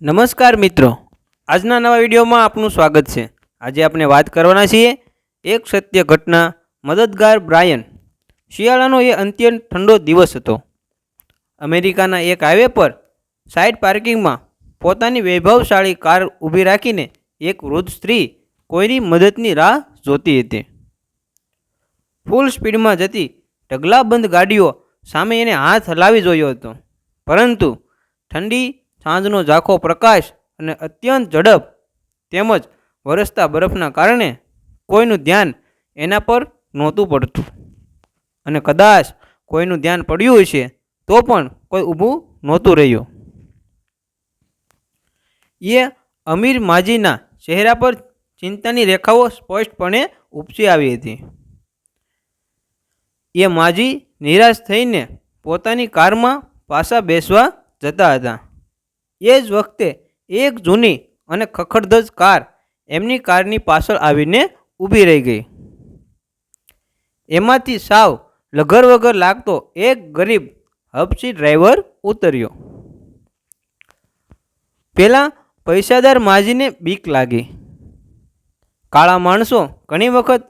નમસ્કાર મિત્રો, આજના નવા વિડીયોમાં આપનું સ્વાગત છે। આજે આપણે વાત કરવાના છીએ એક સત્ય ઘટના મદદગાર બ્રાયન। શિયાળાનો એ અત્યંત ઠંડો દિવસ હતો। અમેરિકાના એક હાઈવે પર સાઇડ પાર્કિંગમાં પોતાની વૈભવશાળી કાર ઊભી રાખીને એક વૃદ્ધ સ્ત્રી કોઈની મદદની રાહ જોતી હતી। ફૂલ સ્પીડમાં જતી ઢગલાબંધ ગાડીઓ સામે એને હાથ હલાવી જોયો હતો, પરંતુ ઠંડી સાંજનો ઝાંખો પ્રકાશ અને અત્યંત ઝડપ તેમજ વરસતા બરફના કારણે કોઈનું ધ્યાન એના પર નહોતું પડતું, અને કદાચ કોઈનું ધ્યાન પડ્યું હશે તો પણ કોઈ ઊભું નહોતું રહ્યું। એ અમીર માજીના ચહેરા પર ચિંતાની રેખાઓ સ્પષ્ટપણે ઉપસી આવી હતી। એ માજી નિરાશ થઈને પોતાની કારમાં પાછા બેસવા જતા હતા। એ જ વખતે એક જૂની અને ખખડધજ કાર એમની કારની પાછળ આવીને ઊભી રહી ગઈ। એમાંથી સાવ લગર વગર લાગતો એક ગરીબ હબસી ડ્રાઈવર ઉતર્યો। પેલા પૈસાદાર માજીને બીક લાગી। કાળા માણસો ઘણી વખત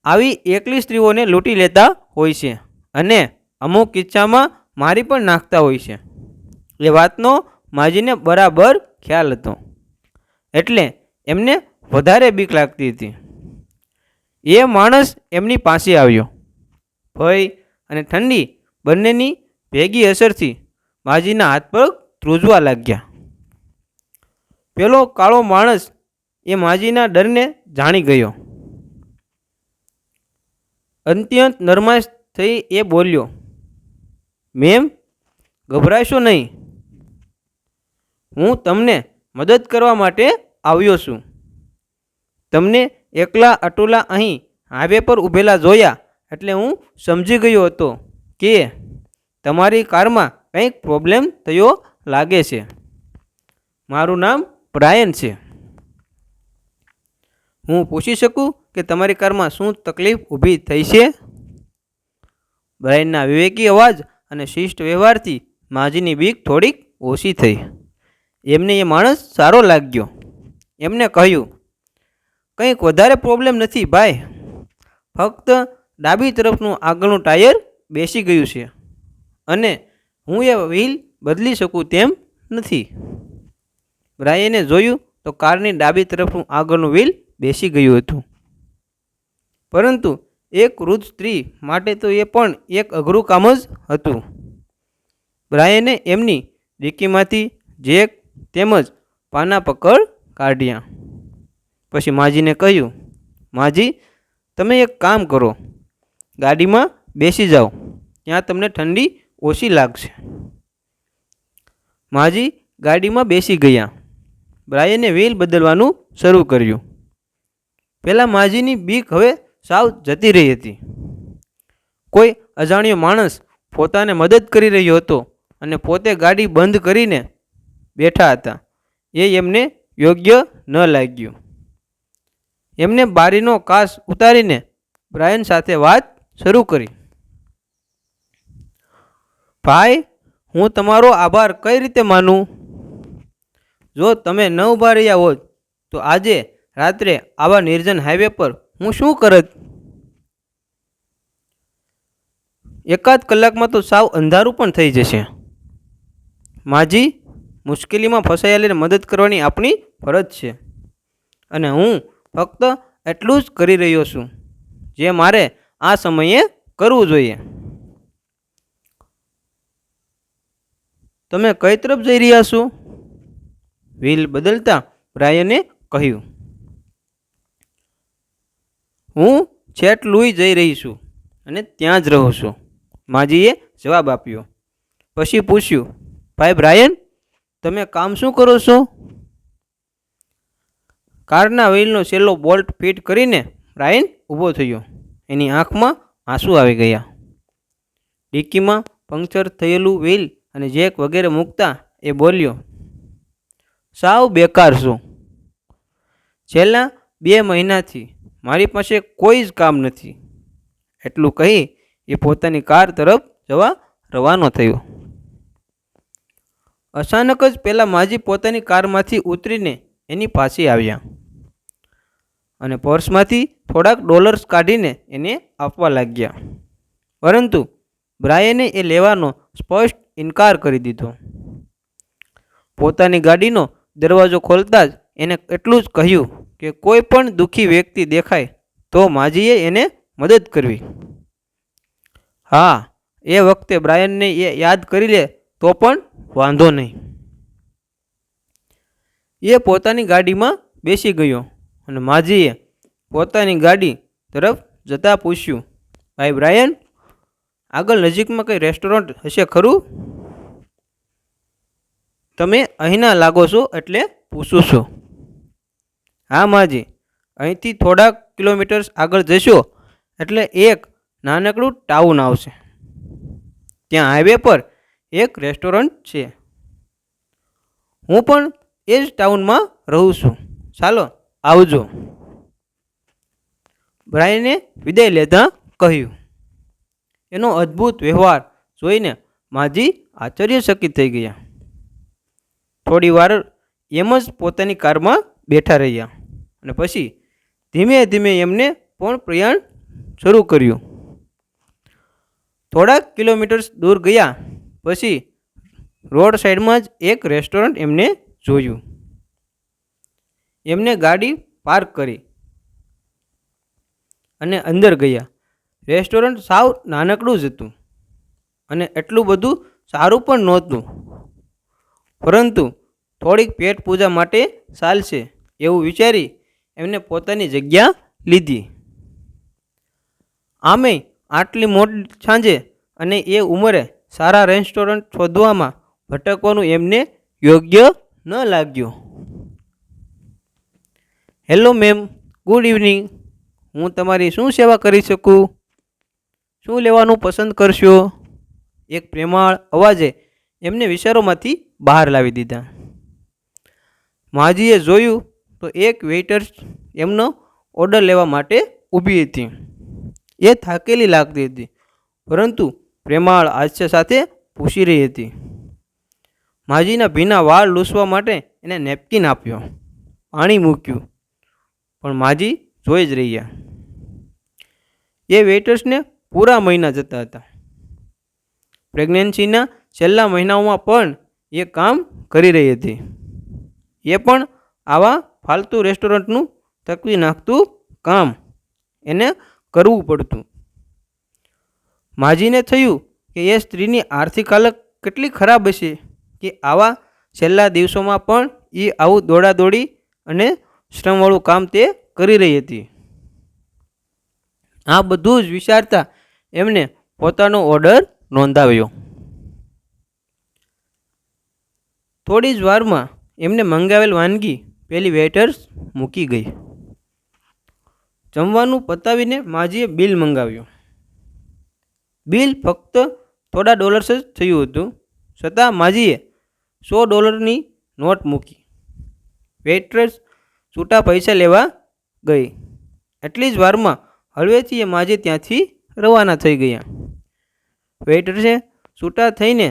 આવી એકલી સ્ત્રીઓને લૂંટી લેતા હોય છે અને અમુક કિસ્સામાં મારી પણ નાખતા હોય છે। એ વાતનો માજીને બરાબર ખ્યાલ હતો, એટલે એમને વધારે બીક લાગતી હતી। એ માણસ એમની પાસે આવ્યો। ભય અને ઠંડી બંનેની ભેગી અસરથી માજીના હાથ પગ ધ્રુજવા લાગ્યા। પેલો કાળો માણસ એ માજીના ડરને જાણી ગયો। અત્યંત નરમાશ થઈ એ બોલ્યો, મેમ, ગભરાશો નહીં, હું તમને મદદ કરવા માટે આવ્યો છું। તમને એકલા અટોલા અહીં હાઈવે પર ઊભેલા જોયા એટલે હું સમજી ગયો હતો કે તમારી કારમાં કંઈક પ્રોબ્લેમ થયો લાગે છે। મારું નામ બ્રાયન છે। હું પૂછી શકું કે તમારી કારમાં શું તકલીફ ઊભી થઈ છે? બ્રાયનના વિવેકી અવાજ અને શિષ્ટ વ્યવહારથી માજીની બીક થોડીક ઓછી થઈ। એમને એ માણસ સારો લાગ્યો। એમને કહ્યું, કંઈક વધારે પ્રોબ્લેમ નથી ભાઈ, ફક્ત ડાબી તરફનું આગળનું ટાયર બેસી ગયું છે અને હું એ વ્હીલ બદલી શકું તેમ નથી। બ્રાયને જોયું તો કારની ડાબી તરફનું આગળનું વ્હીલ બેસી ગયું હતું, પરંતુ એક વૃદ્ધ સ્ત્રી માટે તો એ પણ એક અઘરું કામ જ હતું। બ્રાયને એમની ડિક્કીમાંથી જેક તેમજ પાના પકડ કાઢ્યા। પછી માજીને કહ્યું, માજી, તમે એક કામ કરો, ગાડીમાં બેસી જાઓ, ત્યાં તમને ઠંડી ઓછી લાગશે। માજી ગાડીમાં બેસી ગયા। બ્રાયને વ્હીલ બદલવાનું શરૂ કર્યું। પહેલાં માજીની બીક હવે સાવ જતી રહી હતી। કોઈ અજાણ્યો માણસ પોતાને મદદ કરી રહ્યો હતો અને પોતે ગાડી બંધ કરીને બેઠા હતા એ એમને યોગ્ય ન લાગ્યું। એમને બારીનો કાચ ઉતારીને બ્રાયન સાથે વાત શરૂ કરી, ભાઈ, હું તમારો આભાર કઈ રીતે માનું? જો તમે ન ઊભા રહ્યા હોત તો આજે રાત્રે આવા નિર્જન હાઈવે પર હું શું કરત? એકાદ કલાકમાં તો સાવ અંધારું પણ થઈ જશે। માજી, મુશ્કેલીમાં ફસાયેલીને મદદ કરવાની આપણી ફરજ છે અને હું ફક્ત એટલું જ કરી રહ્યો છું જે મારે આ સમયે કરવું જોઈએ। તમે કઈ તરફ જઈ રહ્યા છો? વ્હીલ બદલતા બ્રાયને કહ્યું, હું સેન્ટ લુઈ જઈ રહી છું અને ત્યાં જ રહું છું, માજીએ જવાબ આપ્યો। પછી પૂછ્યું, ભાઈ બ્રાયન, તમે કામ શું કરો છો? કારના વ્હીલનો છેલ્લો બોલ્ટ ફિટ કરીને બ્રાયન ઊભો થયો। એની આંખમાં આંસુ આવી ગયા। ડિક્કીમાં પંક્ચર થયેલું વ્હીલ અને જેક વગેરે મૂકતા એ બોલ્યો, સાવ બેકાર છું। છેલ્લા 2 મહિનાથી મારી પાસે કોઈ જ કામ નથી। એટલું કહી એ પોતાની કાર તરફ જવા રવાનો થયો। અચાનક જ પેલા માજી પોતાની કારમાંથી ઉતરીને એની પાસે આવ્યા અને પર્સમાંથી થોડાક ડોલર્સ કાઢીને એને આપવા લાગ્યા, પરંતુ બ્રાયને એ લેવાનો સ્પષ્ટ ઇનકાર કરી દીધો. પોતાની ગાડીનો દરવાજો ખોલતા જ એને એટલું જ કહ્યું કે કોઈ પણ દુઃખી વ્યક્તિ દેખાય તો માજીએ એને મદદ કરવી. હા, એ વખતે બ્રાયનને એ યાદ કરી લે તો પણ વાંધો નહીં. એ પોતાની ગાડીમાં બેસી ગયો અને માજીએ પોતાની ગાડી તરફ જતાં પૂછ્યું, ભાઈ બ્રાયન, આગળ નજીકમાં કંઈ રેસ્ટોરન્ટ હશે ખરું? તમે અહીંના લાગો છો એટલે પૂછું છું. હા માજી, અહીંથી થોડાક કિલોમીટર્સ આગળ જશો એટલે એક નાનકડું ટાઉન આવશે. ત્યાં હાઈવે પર એક રેસ્ટોરન્ટ છે. હું પણ એ જ ટાઉનમાં રહું છું. ચાલો આવજો. બ્રાયને વિદાય લેતા કહ્યું. એનો અદ્ભુત વ્યવહાર જોઈને માજી આશ્ચર્યચકિત થઈ ગયા. થોડી વાર એમ જ પોતાની કારમાં બેઠા રહ્યા અને પછી ધીમે ધીમે એમને પણ પ્રયાણ શરૂ કર્યું. થોડાક કિલોમીટર્સ દૂર ગયા પછી રોડ સાઈડમાં જ એક રેસ્ટોરન્ટ એમને જોયું. એમને ગાડી પાર્ક કરી અને અંદર ગયા. રેસ્ટોરન્ટ સાવ નાનકડું જ હતું અને એટલું બધું સારું પણ નહોતું, પરંતુ થોડીક પેટ પૂજા માટે ચાલશે એવું વિચારી એમને પોતાની જગ્યા લીધી. આમેય આટલી મોટી સાંજે અને એ ઉંમરે સારા રેસ્ટોરન્ટ શોધવામાં ભટકવાનું એમને યોગ્ય ન લાગ્યું. Hello ma'am, good evening. હું તમારી શું સેવા કરી શકું? શું લેવાનું પસંદ કરશો? એક પ્રેમાળ અવાજે એમને વિચારોમાંથી બહાર લાવી દીધા. માજીએ જોયું તો એક વેઇટર એમનો ઓર્ડર લેવા માટે ઊભી હતી. એ થાકેલી લાગતી હતી, પરંતુ પ્રેમાળ હાસ્ય સાથે પૂછી રહી હતી. માજીના ભીના વાળ લૂછવા માટે એને નેપકિન આપ્યો, પાણી મૂક્યું, પણ માજી જોઈ જ રહ્યા. એ વેઇટર્સને પૂરા મહિના જતા હતા. પ્રેગ્નન્સીના છેલ્લા મહિનાઓમાં પણ એ કામ કરી રહી હતી. એ પણ આવા ફાલતુ રેસ્ટોરન્ટનું થકવી નાખતું કામ એને કરવું પડતું. માજીને થયું કે એ સ્ત્રીની આર્થિક હાલત કેટલી ખરાબ હશે કે આવા છેલ્લા દિવસોમાં પણ એ આવું દોડાદોડી અને શ્રમવાળું કામ તે કરી રહી હતી. આ બધું જ વિચારતા એમને પોતાનો ઓર્ડર નોંધાવ્યો. થોડી જ વારમાં એમને મંગાવેલ વાનગી પેલી વેઇટર્સ મૂકી ગઈ. જમવાનું પતાવીને માજીએ બિલ મંગાવ્યું. બિલ ફક્ત થોડા ડોલર્સ જ થયું હતું, છતાં માજીએ $100ની નોટ મૂકી. વેઇટ્રેસ છૂટા પૈસા લેવા ગઈ. એટલી જ વારમાં હળવેથી એ માજી ત્યાંથી રવાના થઈ ગયા. વેઇટર્સે છૂટા થઈને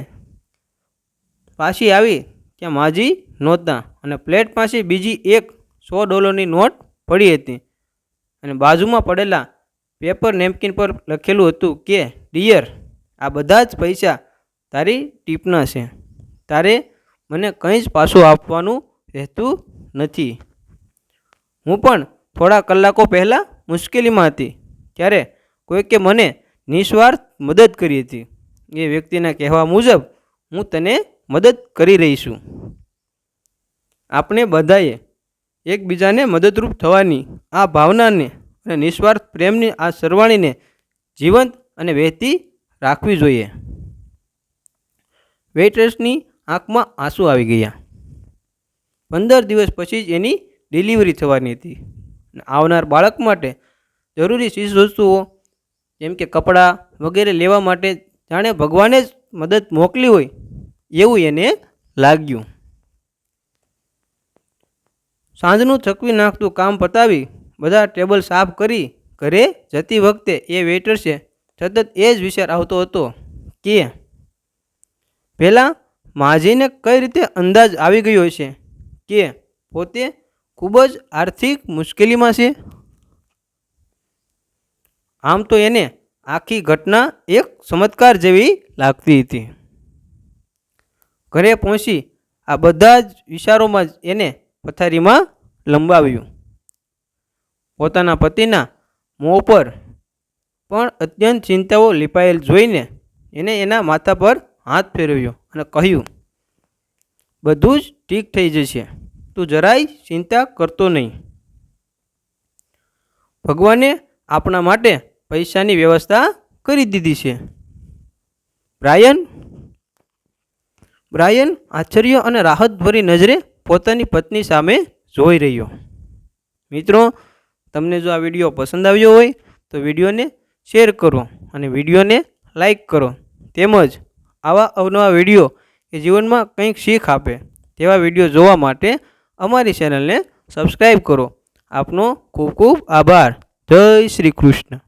પાછી આવી ત્યાં માજી નહોતા અને પ્લેટ પાસે બીજી એક $100ની નોટ પડી હતી અને બાજુમાં પડેલા પેપર નેપકિન પર લખેલું હતું કે ડિયર, આ બધા જ પૈસા તારી ટીપના છે. તારે મને કંઈ જ પાછું આપવાનું રહેતું નથી. હું પણ થોડા કલાકો પહેલાં મુશ્કેલીમાં હતી ત્યારે કોઈકે મને નિસ્વાર્થ મદદ કરી હતી. એ વ્યક્તિના કહેવા મુજબ હું તને મદદ કરી રહી છું. આપણે બધાએ એકબીજાને મદદરૂપ થવાની આ ભાવનાને અને નિસ્વાર્થ પ્રેમની આ સરવાણીને જીવંત અને વહેતી રાખવી જોઈએ. વેઇટ્રેસની આંખમાં આંસુ આવી ગયા. 15 દિવસ પછી જ એની ડિલિવરી થવાની હતી. આવનાર બાળક માટે જરૂરી ચીજવસ્તુઓ જેમ કે કપડાં વગેરે લેવા માટે જાણે ભગવાને જ મદદ મોકલી હોય એવું એને લાગ્યું. સાંજનું થકવી નાખતું કામ પતાવી બધા ટેબલ સાફ કરી ઘરે જતી વખતે એ વેઇટર્સે સતત એ જ વિચાર આવતો હતો કે પહેલાં માજીને કઈ રીતે અંદાજ આવી ગયો છે કે પોતે ખૂબ જ આર્થિક મુશ્કેલીમાં છે? આમ તો એને આખી ઘટના એક ચમત્કાર જેવી લાગતી હતી. ઘરે પહોંચી આ બધા જ વિચારોમાં જ એને પથારીમાં લંબાવ્યું. પોતાના પતિના મોં પર પણ અત્યંત ચિંતાઓ લીપાયેલ જોઈને એને એના માથા પર હાથ ફેરવ્યો અને કહ્યું, બધું જ ઠીક થઈ જશે, તું જરાય ચિંતા કરતો નહીં. ભગવાને આપણા માટે પૈસાની વ્યવસ્થા કરી દીધી છે. બ્રાયન આશ્ચર્ય અને રાહતભરી નજરે પોતાની પત્ની સામે જોઈ રહ્યો. મિત્રો, તમને જો આ વિડીયો પસંદ આવ્યો હોય તો વિડીયોને શેર કરો અને વિડીયોને લાઈક કરો. તેમજ આવા અવનવા વિડીયો કે જીવનમાં કંઈક શીખ આપે તેવા વિડીયો જોવા માટે અમારી ચેનલને સબસ્ક્રાઈબ કરો. આપનો ખૂબ ખૂબ આભાર. જય શ્રી કૃષ્ણ.